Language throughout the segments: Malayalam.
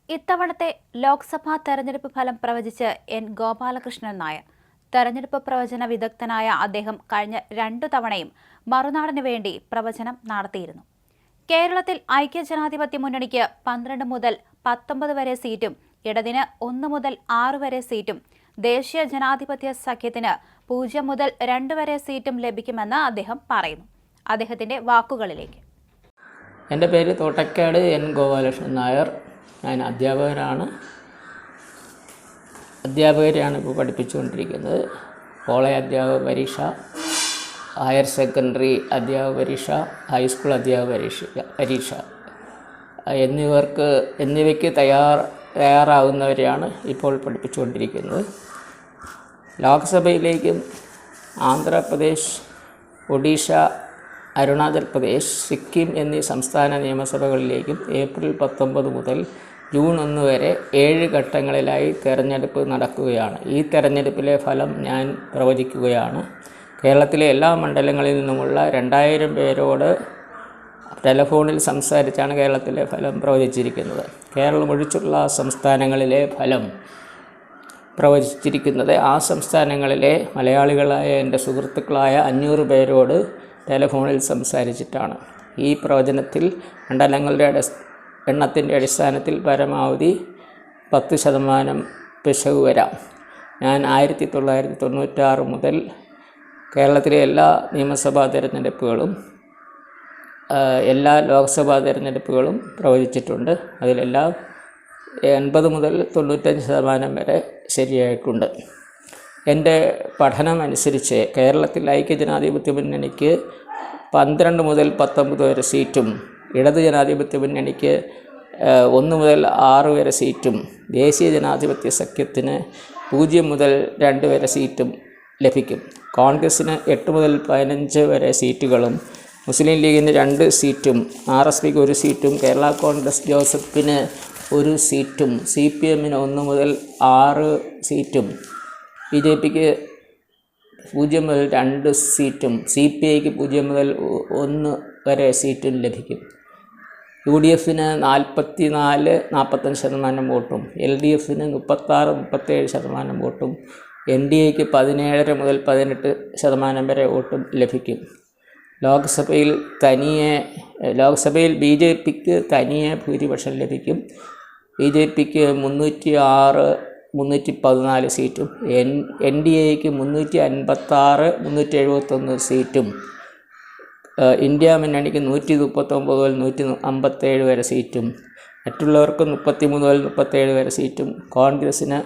ഇത്തവണത്തെ ലോക്സഭാ തെരഞ്ഞെടുപ്പ് ഫലം പ്രവചിച്ച് എൻ ഗോപാലകൃഷ്ണൻ നായർ. തെരഞ്ഞെടുപ്പ് പ്രവചന വിദഗ്ധനായ അദ്ദേഹം കഴിഞ്ഞ 2 തവണയും മറുനാടിനു വേണ്ടി പ്രവചനം നടത്തിയിരുന്നു. കേരളത്തിൽ ഐക്യജനാധിപത്യ മുന്നണിക്ക് 12 മുതൽ 19 വരെ സീറ്റും, ഇടതിന് 1 മുതൽ 6 വരെ സീറ്റും, ദേശീയ ജനാധിപത്യ സഖ്യത്തിന് 0 മുതൽ 2 വരെ സീറ്റും ലഭിക്കുമെന്ന് അദ്ദേഹം പറയുന്നു. അദ്ദേഹത്തിന്റെ വാക്കുകളിലേക്ക്. എൻ്റെ പേര് തോട്ടക്കാട് എൻ ഗോപാലകൃഷ്ണൻ നായർ. ഞാൻ അധ്യാപകരെയാണ് ഇപ്പോൾ പഠിപ്പിച്ചുകൊണ്ടിരിക്കുന്നത്. കോളേജ് അധ്യാപക പരീക്ഷ, ഹയർ സെക്കൻഡറി അധ്യാപക പരീക്ഷ, ഹൈസ്കൂൾ അധ്യാപക പരീക്ഷ എന്നിവയ്ക്ക് തയ്യാറാവുന്നവരെയാണ് ഇപ്പോൾ പഠിപ്പിച്ചുകൊണ്ടിരിക്കുന്നത്. ലോക്സഭയിലേക്കും ആന്ധ്രാപ്രദേശ്, ഒഡീഷ, അരുണാചൽ പ്രദേശ്, സിക്കിം എന്നീ സംസ്ഥാന നിയമസഭകളിലേക്കും ഏപ്രിൽ 19 മുതൽ ജൂൺ 1 വരെ 7 ഘട്ടങ്ങളിലായി തെരഞ്ഞെടുപ്പ് നടക്കുകയാണ്. ഈ തെരഞ്ഞെടുപ്പിലെ ഫലം ഞാൻ പ്രവചിക്കുകയാണ്. കേരളത്തിലെ എല്ലാ മണ്ഡലങ്ങളിൽ നിന്നുമുള്ള 2000 പേരോട് ടെലഫോണിൽ സംസാരിച്ചാണ് കേരളത്തിലെ ഫലം പ്രവചിച്ചിരിക്കുന്നത്. കേരളം ഒഴിച്ചുള്ള സംസ്ഥാനങ്ങളിലെ ഫലം പ്രവചിച്ചിരിക്കുന്നത് ആ സംസ്ഥാനങ്ങളിലെ മലയാളികളായ എൻ്റെ സുഹൃത്തുക്കളായ 500 പേരോട് ടെലഫോണിൽ സംസാരിച്ചിട്ടാണ്. ഈ പ്രവചനത്തിൽ മണ്ഡലങ്ങളുടെ എണ്ണത്തിൻ്റെ അടിസ്ഥാനത്തിൽ പരമാവധി 10% പിശക് വരാം. ഞാൻ 1996 മുതൽ കേരളത്തിലെ എല്ലാ നിയമസഭാ തിരഞ്ഞെടുപ്പുകളും എല്ലാ ലോക്സഭാ തിരഞ്ഞെടുപ്പുകളും പ്രവചിച്ചിട്ടുണ്ട്. അതിലെല്ലാം 80 മുതൽ 95% വരെ ശരിയായിട്ടുണ്ട്. എൻ്റെ പഠനമനുസരിച്ച് കേരളത്തിൽ ഐക്യജനാധിപത്യ മുന്നണിക്ക് 12 മുതൽ 19 വരെ സീറ്റും, ഇടത് ജനാധിപത്യ മുന്നണിക്ക് 1 മുതൽ 6 വരെ സീറ്റും, ദേശീയ ജനാധിപത്യ സഖ്യത്തിന് 0 മുതൽ 2 വരെ സീറ്റും ലഭിക്കും. കോൺഗ്രസ്സിന് 8 മുതൽ 15 വരെ സീറ്റുകളും, മുസ്ലിം ലീഗിന് 2 സീറ്റും, RSPക്ക് 1 സീറ്റും, കേരള കോൺഗ്രസ് ജോസഫിന് 1 സീറ്റും, CPMന് 1 മുതൽ 6 സീറ്റും, BJPക്ക് 0 മുതൽ 2 സീറ്റും, CPIക്ക് 0 മുതൽ 1 വരെ സീറ്റും ലഭിക്കും. UDFന് 44-45% വോട്ടും, LDFന് 36-37% വോട്ടും, NDAക്ക് 17 മുതൽ 18% വരെ വോട്ടും ലഭിക്കും. ലോക്സഭയിൽ BJPക്ക് തനിയെ ഭൂരിപക്ഷം ലഭിക്കും. BJPക്ക് 306-314 സീറ്റും, NDAക്ക് 356-371 സീറ്റും, ഇന്ത്യ മുന്നണിക്ക് 139 മുതൽ 157 വരെ സീറ്റും, മറ്റുള്ളവർക്ക് 33 മുതൽ 37 വരെ സീറ്റും, കോൺഗ്രസ്സിന്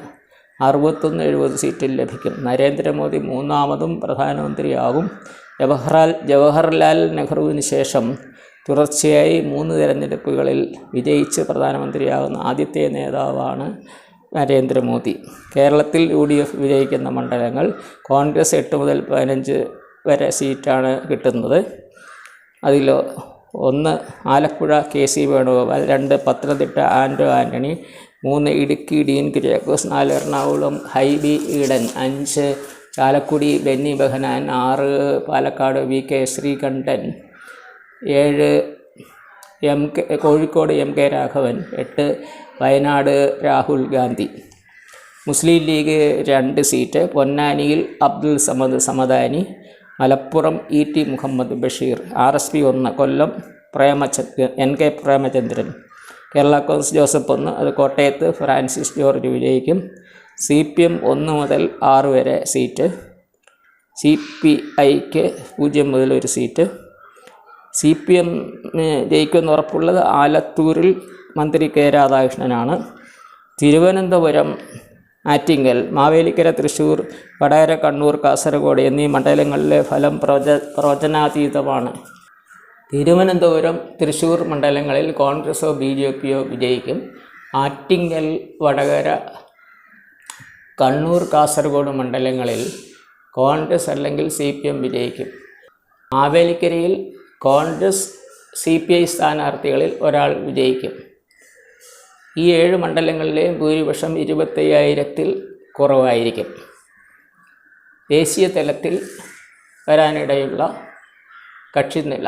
61-70 സീറ്റും ലഭിക്കും. നരേന്ദ്രമോദി 3ാമതും പ്രധാനമന്ത്രിയാകും. ജവഹർലാൽ നെഹ്റുവിന് ശേഷം തുടർച്ചയായി 3 തിരഞ്ഞെടുപ്പുകളിൽ വിജയിച്ച് പ്രധാനമന്ത്രിയാകുന്ന ആദ്യത്തെ നേതാവാണ് നരേന്ദ്രമോദി. കേരളത്തിൽ UDF വിജയിക്കുന്ന മണ്ഡലങ്ങൾ: കോൺഗ്രസ് 8 മുതൽ 15 വരെ സീറ്റാണ് കിട്ടുന്നത്. അതിൽ 1 Alappuzha KC Venugopal, 2 Pathanamthitta Anto Antony, 3 Idukki Dean Kuriakose, 4 Ernakulam Hibi Eden, 5 Chalakudy Benny Behanan, 6 Palakkad VK Sreekandan, 7 Kozhikode MK Raghavan, 8 Wayanad Rahul Gandhi. Muslim League 2 seat: പൊന്നാനിയിൽ Abdul Samad Samadani, Malappuram ET Muhammad Basheer. RSP 1, Kollam NK Premachandran. Kerala Congress Joseph 1, അത് കോട്ടയത്ത് ഫ്രാൻസിസ് ജോർജ് വിജയിക്കും. CPM 1 മുതൽ 6 വരെ സീറ്റ്, CPIക്ക് 0 മുതൽ 1 സീറ്റ്. CPM ജയിക്കുമെന്ന് ഉറപ്പുള്ളത് ആലത്തൂരിൽ മന്ത്രി K രാധാകൃഷ്ണനാണ്. തിരുവനന്തപുരം, ആറ്റിങ്ങൽ, മാവേലിക്കര, തൃശ്ശൂർ, വടകര, കണ്ണൂർ, കാസർഗോഡ് എന്നീ മണ്ഡലങ്ങളിലെ ഫലം പ്രവചനാതീതമാണ്. തിരുവനന്തപുരം, തൃശ്ശൂർ മണ്ഡലങ്ങളിൽ കോൺഗ്രസോ BJPയോ വിജയിക്കും. ആറ്റിങ്ങൽ, വടകര, കണ്ണൂർ, കാസർഗോഡ് മണ്ഡലങ്ങളിൽ കോൺഗ്രസ് അല്ലെങ്കിൽ CPM വിജയിക്കും. മാവേലിക്കരയിൽ കോൺഗ്രസ് CPI സ്ഥാനാർത്ഥികളിൽ ഒരാൾ വിജയിക്കും. ഈ 7 മണ്ഡലങ്ങളിലെയും ഭൂരിപക്ഷം 25,000-ൽ കുറവായിരിക്കും. ദേശീയ തലത്തിൽ വരാനിടയുള്ള കക്ഷിനില: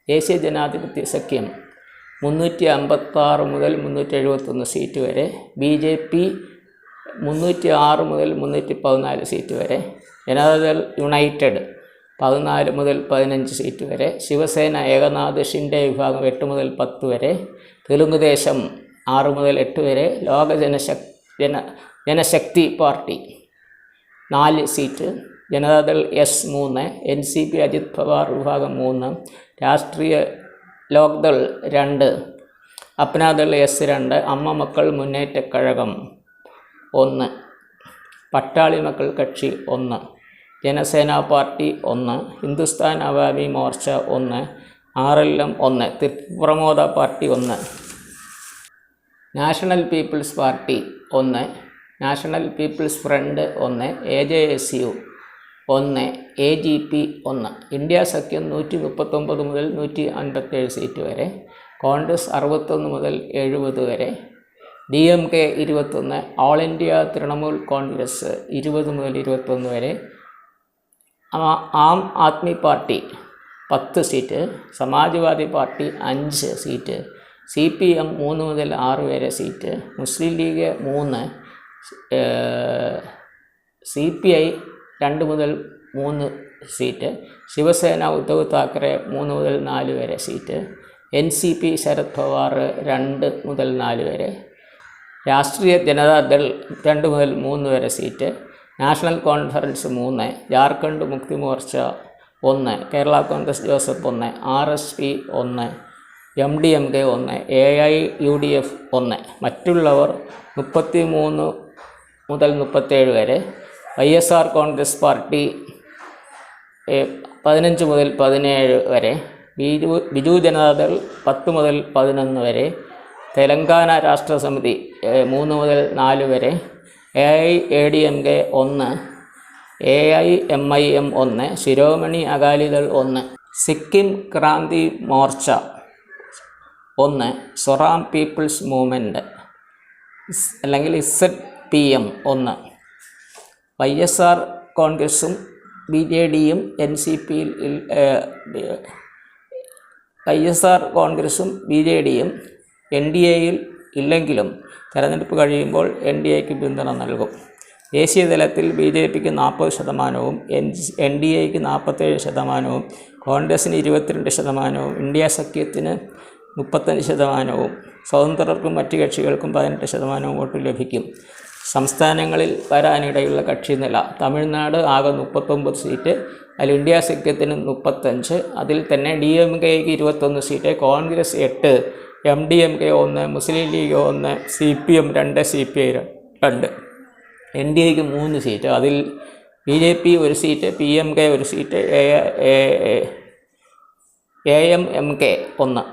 ദേശീയ ജനാധിപത്യ സഖ്യം 356 മുതൽ 371 സീറ്റ് വരെ, BJP 306 മുതൽ 314 സീറ്റ് വരെ, ജനതാദൾ യുണൈറ്റഡ് 14 മുതൽ 15 സീറ്റ് വരെ, ശിവസേന ഏകനാഥ് ഷിൻഡെ വിഭാഗം 8 മുതൽ 10 വരെ, തെലുങ്കുദേശം 6 മുതൽ 8 വരെ, Lok Janshakti Party 4 seat, Janata Dal S 3, NCP Ajit Pawar വിഭാഗം 3, രാഷ്ട്രീയ ലോക്ദൾ 2, അപ്നാദൾ എസ് 2, അമ്മ മക്കൾ മുന്നേറ്റ Kazhagam 1, Pattali Makkal Katchi 1, Janasena Party 1, Hindustan Awami Morcha 1, RLM 1, Tipramotha Party 1, National People's Party 1, National People's Front 1, AJSU 1, AGP 1. India സഖ്യം 139 മുതൽ 157 സീറ്റ് വരെ, കോൺഗ്രസ് 61 മുതൽ 70 വരെ, DMK 21, ഓൾ ഇന്ത്യ തൃണമൂൽ കോൺഗ്രസ് 20 മുതൽ 21 വരെ, Aam Aadmi Party 10 seat, Samajwadi Party 5 seat, CPM 3 മുതൽ 6 വരെ സീറ്റ്, മുസ്ലിം ലീഗ് 3, CPI 2 മുതൽ 3 സീറ്റ്, ശിവസേന ഉദ്ധവ് താക്കറെ 3 മുതൽ 4 വരെ സീറ്റ്, NCP ശരത് പവാർ 2 മുതൽ 4 വരെ, രാഷ്ട്രീയ ജനതാദൾ 2 മുതൽ 3 വരെ seat, national conference 3, Jharkhand Mukti Morcha 1, Kerala Congress Joseph 1, RSP 1, MDMK 1, AIUDF 1, മറ്റുള്ളവർ 33 മുതൽ 37 വരെ, YSR കോൺഗ്രസ് പാർട്ടി 15 മുതൽ 17 വരെ, ബിജു ജനതാദൾ 10 മുതൽ 11 വരെ, തെലങ്കാന രാഷ്ട്ര സമിതി 3 മുതൽ 4 വരെ, AIADMK 1, AIMIM 1, ശിരോമണി അകാലിദൾ 1, സിക്കിം ക്രാന്തി മോർച്ച 1, സൊറാം പീപ്പിൾസ് മൂവ്മെൻറ്റ് അല്ലെങ്കിൽ ZPM 1, YSR കോൺഗ്രസും BJDയും NCPയിൽ YSR കോൺഗ്രസും BJDയും NDAയിൽ ഇല്ലെങ്കിലും തെരഞ്ഞെടുപ്പ് കഴിയുമ്പോൾ NDAയ്ക്ക് പിന്തുണ നൽകും. ദേശീയ തലത്തിൽ BJPക്ക് 40%, NDAയ്ക്ക് 47%, കോൺഗ്രസിന് 22%, ഇന്ത്യ സഖ്യത്തിന് 35%, സ്വതന്ത്രർക്കും മറ്റ് കക്ഷികൾക്കും 18% വോട്ട് ലഭിക്കും. സംസ്ഥാനങ്ങളിൽ വരാനിടയുള്ള കക്ഷിനില: തമിഴ്നാട് ആകെ 39 സീറ്റ്, അതിൽ ഇന്ത്യ സഖ്യത്തിന് 35, അതിൽ തന്നെ DMKയ്ക്ക് 21 സീറ്റ്, കോൺഗ്രസ് 8, MDMK 1, മുസ്ലിം ലീഗ് 1, CPM 2, CPI 2, NDAയ്ക്ക് 3 സീറ്റ്, അതിൽ BJP 1 seat, PMK 1 seat, AMMK 1.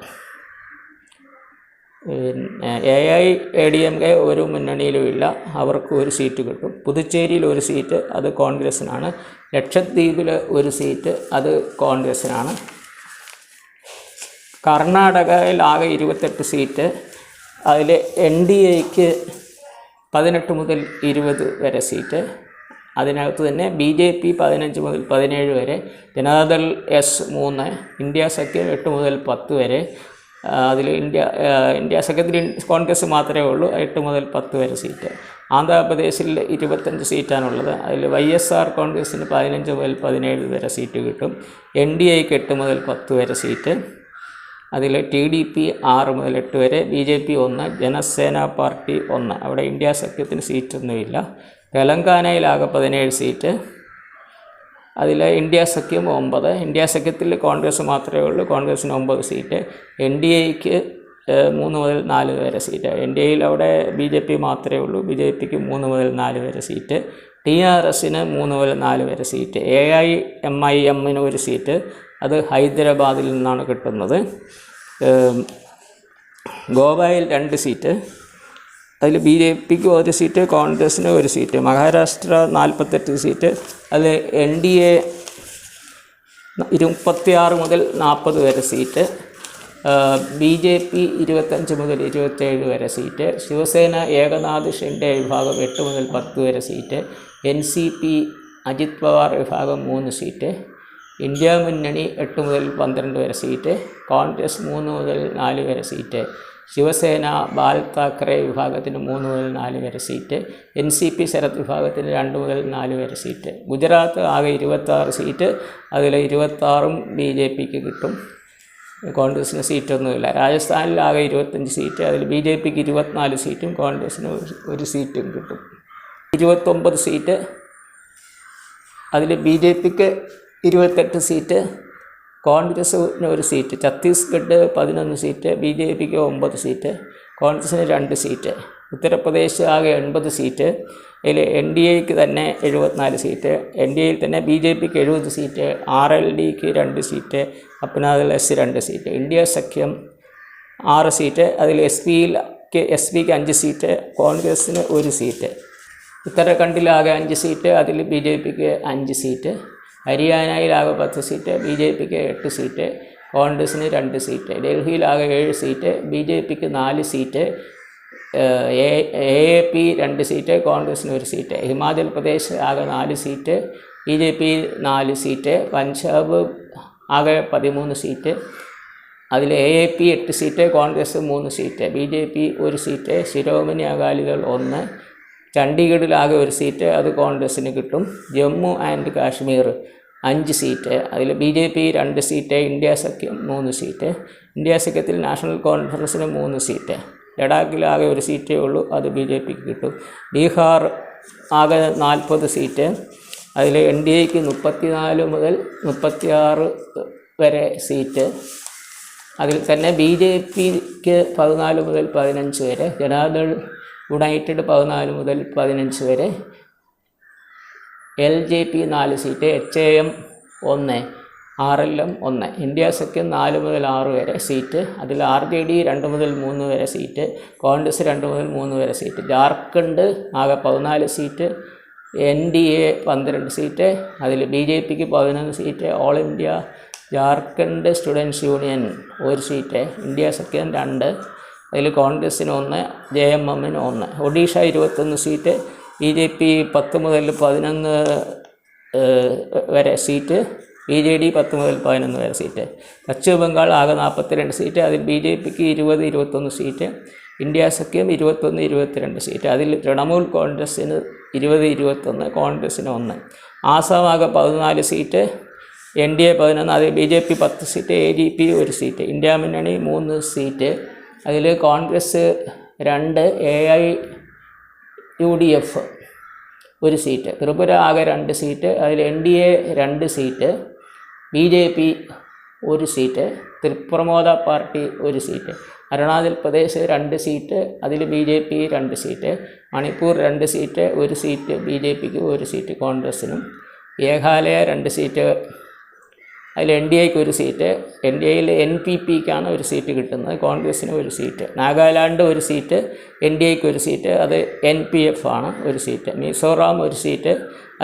AIADMK ഒരു മുന്നണിയിലുമില്ല, അവർക്ക് 1 സീറ്റ് കിട്ടും. പുതുച്ചേരിയിൽ 1 സീറ്റ്, അത് കോൺഗ്രസിനാണ്. ലക്ഷദ്വീപിൽ 1 സീറ്റ്, അത് കോൺഗ്രസിനാണ്. കർണാടകയിൽ ആകെ 28 സീറ്റ്, അതിൽ NDAയ്ക്ക് 18 മുതൽ 20 വരെ സീറ്റ്, അതിനകത്ത് തന്നെ BJP 15 മുതൽ 17 വരെ, ജനതാദൾ S 3, ഇന്ത്യ സഖ്യം 8 മുതൽ 10 വരെ, അതിൽ ഇന്ത്യ സഖ്യത്തിൽ കോൺഗ്രസ് മാത്രമേ ഉള്ളൂ, 8 മുതൽ 10 വരെ സീറ്റ്. ആന്ധ്രാപ്രദേശിൽ 25 സീറ്റാണുള്ളത്, അതിൽ YSR കോൺഗ്രസിന് 15 മുതൽ 17 വരെ സീറ്റ് കിട്ടും, NDAയ്ക്ക് 8 മുതൽ 10 വരെ സീറ്റ്, അതിൽ TDP 6 മുതൽ 8 വരെ, BJP 1, ജനസേന പാർട്ടി 1, അവിടെ ഇന്ത്യ സഖ്യത്തിന് സീറ്റൊന്നുമില്ല. തെലങ്കാനയിലാകെ 17 സീറ്റ്, അതിൽ ഇന്ത്യ സഖ്യം 9, ഇന്ത്യ സഖ്യത്തിൽ കോൺഗ്രസ് മാത്രമേ ഉള്ളൂ, കോൺഗ്രസിന് 9 സീറ്റ്, NDAയ്ക്ക് 3 മുതൽ 4 വരെ സീറ്റ്, NDAയിൽ അവിടെ BJP മാത്രമേ ഉള്ളൂ, BJPക്ക് 3 മുതൽ 4 വരെ സീറ്റ്, TRSന് 3 മുതൽ 4 വരെ സീറ്റ്, AIMIMന് 1 സീറ്റ്, അത് ഹൈദരാബാദിൽ നിന്നാണ് കിട്ടുന്നത്. ഗോവയിൽ 2 സീറ്റ്, അതിൽ BJPക്ക് 1 സീറ്റ്, കോൺഗ്രസിന് 1 സീറ്റ്. മഹാരാഷ്ട്ര 48 സീറ്റ്, അതിൽ NDA 36 മുതൽ 40 വരെ സീറ്റ്, BJP 25 മുതൽ 27 വരെ സീറ്റ്, ശിവസേന ഏകനാഥ് ഷിൻഡെ വിഭാഗം 8 മുതൽ 10 വരെ സീറ്റ്, NCP അജിത് പവാർ വിഭാഗം 3 സീറ്റ്, ഇന്ത്യ മുന്നണി 8 മുതൽ 12 വരെ സീറ്റ്, കോൺഗ്രസ് 3 മുതൽ 4 വരെ സീറ്റ്, ശിവസേന ബാൽ താക്കറെ വിഭാഗത്തിന് 3 മുതൽ 4 വരെ സീറ്റ്, NCP ശരത് വിഭാഗത്തിന് 2 മുതൽ 4 വരെ സീറ്റ്. ഗുജറാത്ത് ആകെ 26 സീറ്റ്, അതിൽ 26ഉം BJPക്ക് കിട്ടും, കോൺഗ്രസിന് സീറ്റൊന്നുമില്ല. രാജസ്ഥാനിൽ ആകെ 25 സീറ്റ്, അതിൽ BJPക്ക് 24 സീറ്റും കോൺഗ്രസിന് 1 സീറ്റും കിട്ടും. 29 സീറ്റ്, അതിൽ BJPക്ക് 28 സീറ്റ്, കോൺഗ്രസിന് 1 സീറ്റ്. ഛത്തീസ്ഗഡ് 11 സീറ്റ്, BJPക്ക് 9 സീറ്റ്, കോൺഗ്രസിന് 2 സീറ്റ്. ഉത്തർപ്രദേശ് ആകെ 80 സീറ്റ്, അതിൽ NDAക്ക് തന്നെ 74 സീറ്റ്, NDAയിൽ തന്നെ BJPക്ക് 70 സീറ്റ്, RLDക്ക് 2 seat, Apna Dal S 2 seat. India സഖ്യം 6 സീറ്റ്, അതിൽ SPക്ക് 5 സീറ്റ്, കോൺഗ്രസിന് 1 സീറ്റ്. ഉത്തരാഖണ്ഡിലാകെ 5 സീറ്റ്, അതിൽ BJPക്ക് 5 സീറ്റ്. ഹരിയാനയിലാകെ 10 സീറ്റ്, BJPക്ക് 8 സീറ്റ്, കോൺഗ്രസിന് 2 സീറ്റ്. ഡൽഹിയിലാകെ 7 സീറ്റ്, BJPക്ക് 4 സീറ്റ്, AAP 2 സീറ്റ്, കോൺഗ്രസിന് 1 സീറ്റ്. ഹിമാചൽ പ്രദേശ് ആകെ 4 സീറ്റ്, BJP 4 സീറ്റ്. പഞ്ചാബ് ആകെ 13 സീറ്റ്, അതിൽ AAP 8 seat, Congress 3 seat, BJP 1 seat, Shiromani Akali Dal 1. ചണ്ഡീഗഡിലാകെ 1 സീറ്റ്, അത് കോൺഗ്രസിന് കിട്ടും. ജമ്മു ആൻഡ് കാശ്മീർ 5 സീറ്റ്, അതിൽ BJP 2 സീറ്റ്, ഇന്ത്യ സഖ്യം 3 സീറ്റ്. ഇന്ത്യ സഖ്യത്തിൽ നാഷണൽ കോൺഫറൻസിന് 3 സീറ്റ്. ലഡാക്കിലാകെ 1 സീറ്റേ ഉള്ളൂ, അത് BJPക്ക് കിട്ടും. ബീഹാർ ആകെ 40 സീറ്റ്, അതിൽ NDAക്ക് 34 മുതൽ 36 വരെ സീറ്റ്, അതിൽ തന്നെ BJPക്ക് 14 മുതൽ 15 വരെ, ജനതാദൾ യുണൈറ്റഡ് 14 മുതൽ 15 വരെ, LJP 4 seat, HAM 1, RLM 1. India സഖ്യം 4 മുതൽ 6 വരെ സീറ്റ്, അതിൽ RJD 2 മുതൽ 3 വരെ സീറ്റ്, കോൺഗ്രസ് 2 മുതൽ 3 വരെ സീറ്റ്. ജാർഖണ്ഡ് ആകെ 14 സീറ്റ്, NDA 12 സീറ്റ്, അതിൽ BJPക്ക് 11 seat, all India Jharkhand students union 1 seat, India സഖ്യം 2, അതിൽ കോൺഗ്രസിന് 1, JMMന് 1. ഒഡീഷ 21 സീറ്റ്, BJP 10 മുതൽ 11 വരെ സീറ്റ്, BJD 10 മുതൽ 11 വരെ സീറ്റ്. പശ്ചിമ ബംഗാൾ ആകെ 42 സീറ്റ്, അതിൽ BJPക്ക് 20-21 സീറ്റ്, ഇന്ത്യ സഖ്യം 21-22 സീറ്റ്, അതിൽ തൃണമൂൽ കോൺഗ്രസിന് 20-21, കോൺഗ്രസിന് 1. ആസാം ആകെ 14 സീറ്റ്, NDA 11, അതിൽ BJP 10 seat, AGP 1 seat, India മുന്നണി 3 സീറ്റ്, അതിൽ കോൺഗ്രസ് 2, AIUDF 1 സീറ്റ്. ത്രിപുര ആകെ 2 സീറ്റ്, അതിൽ NDA 2 seat, BJP 1 seat, Tipramotha Party 1 seat. Arunachal Pradesh 2 seat, അതിൽ BJP 2 seat, Manipur 2 seat, 1 seat BJPക്ക്, 1 സീറ്റ് കോൺഗ്രസിനും. മേഘാലയ 2 സീറ്റ്, അതിൽ NDAക്ക് 1 സീറ്റ്, NDAയിൽ NPPക്കാണ് 1 സീറ്റ് കിട്ടുന്നത്, കോൺഗ്രസിന് 1 സീറ്റ്. നാഗാലാൻഡ് 1 സീറ്റ്, NDAക്ക് 1 സീറ്റ്, അത് NPF ആണ് 1 സീറ്റ്. മിസോറാം 1 സീറ്റ്,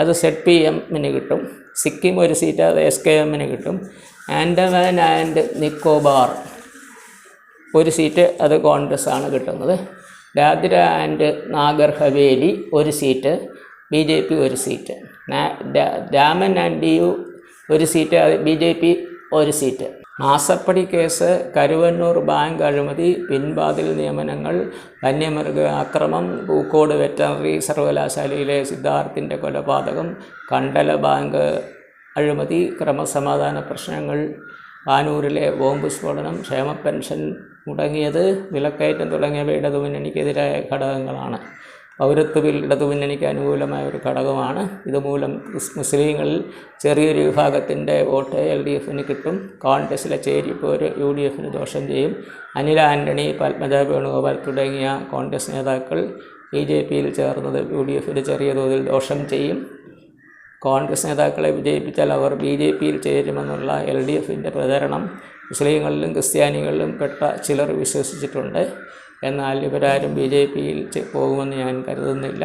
അത് ZPMന് കിട്ടും. സിക്കിം 1 സീറ്റ്, അത് SKMന് കിട്ടും. ആൻഡമാൻ ആൻഡ് നിക്കോബാർ 1 സീറ്റ്, അത് കോൺഗ്രസ് ആണ് കിട്ടുന്നത്. Dadra and Nagar Haveli 1 seat, BJP 1 seat. Daman and Diu 1 seat, അത് BJP 1 സീറ്റ്. മാസപ്പടി കേസ്, കരുവന്നൂർ ബാങ്ക് അഴിമതി, പിൻവാതിൽ നിയമനങ്ങൾ, വന്യമൃഗ ആക്രമം, പൂക്കോട് വെറ്ററിനറി സർവകലാശാലയിലെ സിദ്ധാർത്ഥിൻ്റെ കൊലപാതകം, കണ്ടല ബാങ്ക് അഴിമതി, ക്രമസമാധാന പ്രശ്നങ്ങൾ, പാനൂരിലെ ബോംബ് സ്ഫോടനം, ക്ഷേമ പെൻഷൻ മുടങ്ങിയത്, വിലക്കയറ്റം തുടങ്ങിയവ ഇടതുമുന്നണിക്കെതിരായ ഘടകങ്ങളാണ്. പൗരത്വ ബിൽ ഇടതുമുന്നണിക്ക് അനുകൂലമായ ഒരു ഘടകമാണ്. ഇതുമൂലം മുസ്ലിങ്ങളിൽ ചെറിയൊരു വിഭാഗത്തിൻ്റെ വോട്ട് LDFന് കിട്ടും. കോൺഗ്രസിലെ ചേരിപ്പോര് UDFന് ദോഷം ചെയ്യും. അനിൽ ആൻ്റണി, പത്മജ വേണുഗോപാൽ തുടങ്ങിയ കോൺഗ്രസ് നേതാക്കൾ BJPയിൽ ചേർന്നത് UDFന് ചെറിയ തോതിൽ ദോഷം ചെയ്യും. കോൺഗ്രസ് നേതാക്കളെ വിജയിപ്പിച്ചാൽ അവർ BJPയിൽ ചേരുമെന്നുള്ള LDFൻ്റെ പ്രചരണം മുസ്ലിങ്ങളിലും ക്രിസ്ത്യാനികളിലും പെട്ട ചിലർ വിശ്വസിച്ചിട്ടുണ്ട്. എന്നാൽ ഇവരാരും BJPയിൽ പോകുമെന്ന് ഞാൻ കരുതുന്നില്ല.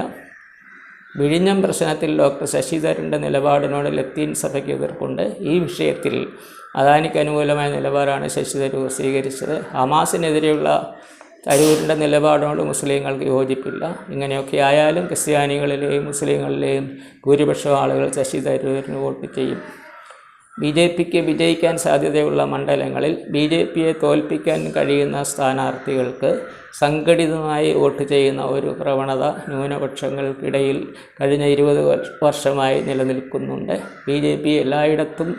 വിഴിഞ്ഞം പ്രശ്നത്തിൽ ഡോക്ടർ ശശി തരൂരിൻ്റെ നിലപാടിനോട് ലത്തീൻ സഭയ്ക്ക് എതിർപ്പുണ്ട്. ഈ വിഷയത്തിൽ അദാനിക്ക് അനുകൂലമായ നിലപാടാണ് ശശി തരൂർ സ്വീകരിച്ചത്. ഹമാസിനെതിരെയുള്ള തരൂരിൻ്റെ നിലപാടിനോട് മുസ്ലിങ്ങൾക്ക് യോജിപ്പില്ല. ഇങ്ങനെയൊക്കെ ആയാലും ക്രിസ്ത്യാനികളിലെയും മുസ്ലിങ്ങളിലെയും ഭൂരിപക്ഷം ആളുകൾ ശശി തരൂരിന് വോട്ട് ചെയ്യും. ബി ജെ പിക്ക് വിജയിക്കാൻ സാധ്യതയുള്ള മണ്ഡലങ്ങളിൽ ബി ജെ പിയെ തോൽപ്പിക്കാൻ കഴിയുന്ന സ്ഥാനാർത്ഥികൾക്ക് സംഘടിതമായി വോട്ട് ചെയ്യുന്ന ഒരു പ്രവണത ന്യൂനപക്ഷങ്ങൾക്കിടയിൽ കഴിഞ്ഞ 20 വർഷമായി നിലനിൽക്കുന്നുണ്ട്. ബി ജെ പി എല്ലായിടത്തും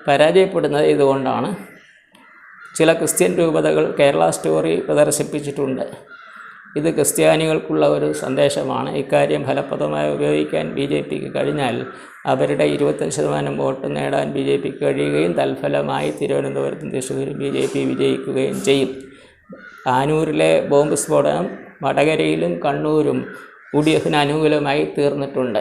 പരാജയപ്പെടുന്നത് ഇതുകൊണ്ടാണ്. ചില ക്രിസ്ത്യൻ രൂപതകൾ കേരള സ്റ്റോറി പ്രദർശിപ്പിച്ചിട്ടുണ്ട്. ഇത് ക്രിസ്ത്യാനികൾക്കുള്ള ഒരു സന്ദേശമാണ്. ഇക്കാര്യം ഫലപ്രദമായി ഉപയോഗിക്കാൻ ബി ജെ പിക്ക് കഴിഞ്ഞാൽ അവരുടെ 25% വോട്ട് നേടാൻ ബി ജെ പിക്ക് കഴിയുകയും തൽഫലമായി തിരുവനന്തപുരത്തും തൃശ്ശൂരും ബി ജെ പി വിജയിക്കുകയും ചെയ്യും. ആനൂരിലെ ബോംബ് സ്ഫോടനം വടകരയിലും കണ്ണൂരും UDF അനുകൂലമായി തീർന്നിട്ടുണ്ട്.